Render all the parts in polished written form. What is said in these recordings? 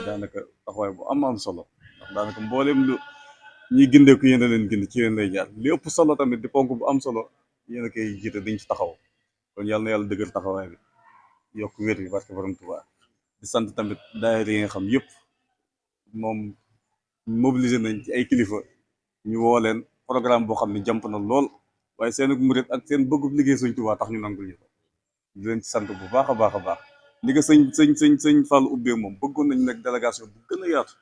daanaka taxawaay bu am solo ndax daanaka mboolem lu ñuy gindeeku yéen a leen gind ci yéen lay jaar li ëpp solo tamit di ponk bu am solo yéen a koy jiite dañ ci taxaw kon yàlla na yàlla dëggal taxawaay bi yokk wér bi barke borom Tuubaa di sant tamit daayira yi nga xam yëpp moom mobilisé nañ ci ay kilifa ñu woo leen programme boo xam ne jàmp na lool waaye seen murit ak seen bëggub liggéey sëñ Tuubaa tax ñu nangul ñu ko di leen ci sant bu baax a baax a baax li nga sëñ Fall ubbee moom bëggoon nañu nag délégation bu gën a yaatu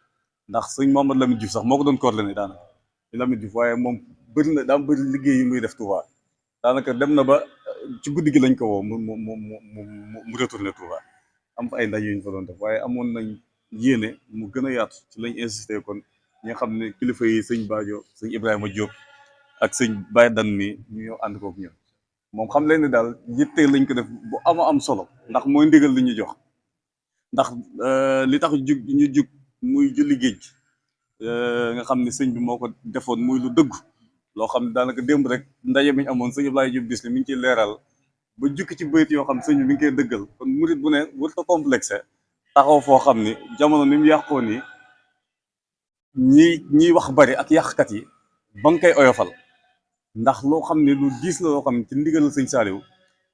ndax sëñ Mamadou Lamine Diouf sax moo ko doon coordonné daanaka Lamine Diouf waaye moom bëri na daa bëri liggéey yi muy def Touba daanaka dem na ba ci guddi gi lañ ko woo mu retourné Touba am fa ay ndaje yu ñu fa doon def waaye amoon nañ yéene mu gën a yaatu ci lañ insisté kon ñi nga xam ne kilifa yi sëñ Badio sëñ Ibrahima Diop ak sëñ Baye Dan mi ñu ñëw ànd kook ñun moom xam leen ne daal yitte lañ ko def bu am solo ndax mooy ndigal li ñu jox ndax li tax ñu jug muy julli géej nga xam ne sëñ bi moo ko defoon muy lu dëgg loo xam ne daanaka démb rek ndaje mi ñu amoon sëñ Ablaye Diop bis mi ngi ciy leeral ba jukki ci bayit yoo xam ne sëñ bi mi ngi koy dëggal kon murit bu ne warut a complexé taxaw foo xam ni jamono ni mu yàqoo ni ñiy wax bari ak yàqkat yi ba nga koy oyofal ndax loo xam ne lu diis la loo xam ne ci ndigal sëñ Saliou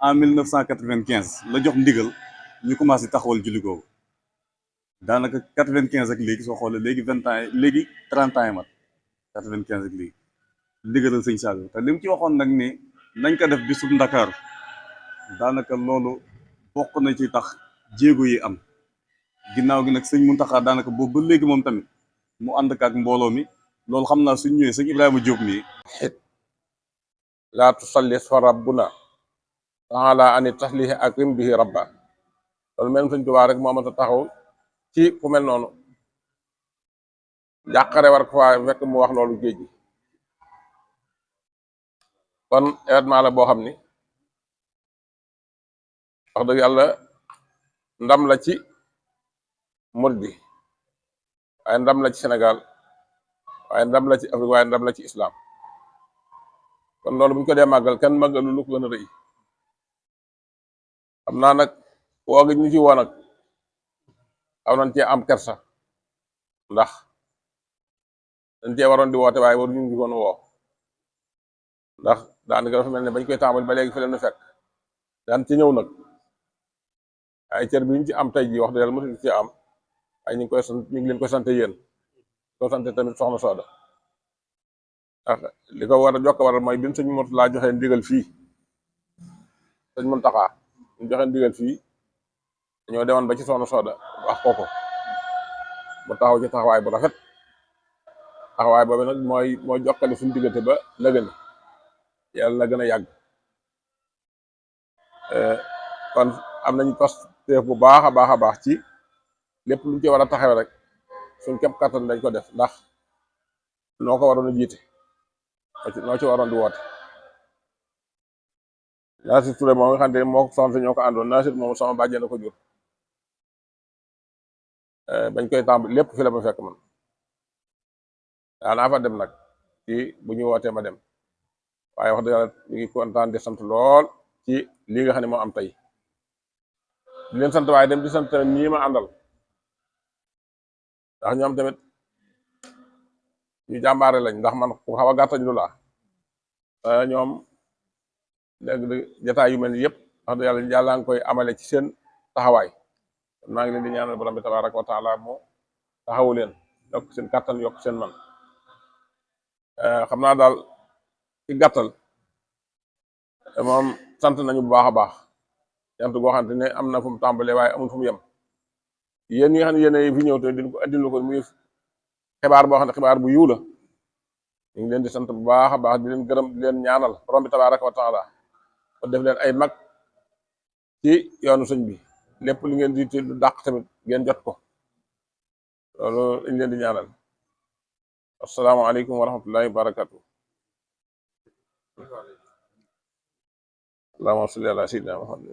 en 1995 la jox ndigal ñu commencé taxawal julli googu daanaka 95 ak léegi soo xoolee léegi 20 ans léegi 30 ans yi mat 95 ak léegi ndigalal sëñ Saliou te li mu ci waxoon nag ni nañ ko def bisub Ndakaaru daanaka loolu bokk na ci tax jéego yi am ginnaaw gi nag sëñ Mountakha daanaka boobu ba léegi moom tamit mu ànd ak mbooloo mi loolu xam naa suñ ñëwee sëñ Ibrahima Diop mi laa tusallis fa rabbuna taala ani taslihi akrim bihi rabba loolu mel sëñ Tuubaa rek moo mën a taxaw ci ku mel noonu jàqare war ko faa fekk mu wax loolu géej gi kon événement la boo xam ni wax dëgg yàlla ndam la ci murid bi waaye ndam la ci Sénégal waaye ndam la ci Afrique waaye ndam la ci islam kon loolu bu ñu ko dee màggal kenn màggalu lu ko gën a rëy xam naa nag woo gi ñu ci woo nag xaw nañ cee am kersa ndax dañ cee waroon di woote waaye waruñu ngi woon woo ndax daanaka dafa mel ne bañ koy tàmbali ba léegi fi leen fekk daan ci ñëw nag ay cër bi ñu ci am tey jii wax dëgg yàlla mosuñu ci am ay ñu ngi koy sant ñu ngi leen koy sant yéen ko sant tamit soxna Sooda ndax li ko war a jokk waral mooy bi sëñ Mourtala joxe ndigal fii sëñ Mountakha ñu joxe ndigal fii dañoo demoon ba ci soxna Sooda wax ko mu taxaw ci taxawaay bu rafet taxawaay boobu nag mooy jokkale suñu diggante ba lëgëni yàlla na gën a yàgg kon am nañu pasteef bu baax a baax ci lépp luñ ci war a taxaw rek suñ képp kattan dañ ko def ndax noo ko waroon a jiite noo ci waroon di woote Nasir Touré moom nga xam ne moo ko soxna ñoo ko àndoon Nasir moom sama bàjjen na ko jur bañ koy tàmbali lépp fi la ma fekk man daanaa fa dem nag ci bu ñu wootee ma dem waaye wax dëgg yàlla ñu ngi kontaan di sant lool ci lii nga xam ne moo am tey di leen sant waaye dem di sant tamit ñii ma àndal ndax ñoom tamit ñu jàmbaare lañ ndax man ku xaw a gàttañ lu laa ñoom dégg jataay yu mel ni yëpp wax dëgg yàlla yàlla nga koy amale ci seen taxawaay maa ngi leen di ñaanal borom bi tabaraka wa taala moo taxawu leen yokk seen kàttan yokk seen man xam naa daal ci gàttal moom sant nañu bu baax a baax sant goo xamante ne am na fu mu tàmbalee waaye amul fu mu yem yéen ñi nga xam ne yéen fi ñëw te di ko andil ko muy xibaar boo xam ne xibaar bu yiw la ñu ngi leen di sant bu baax a baax di leen gërëm di leen ñaanal borom bi tabaraka wa taala ko def leen ay mag ci yoonu sëñ bi lépp li ngeen di lu dàq tamit ngeen jot ko loolu dañ leen di ñaanal asalaamaaleykum wa rahmatullahi wa barakatu allahumma salli ala sayyidina muhammad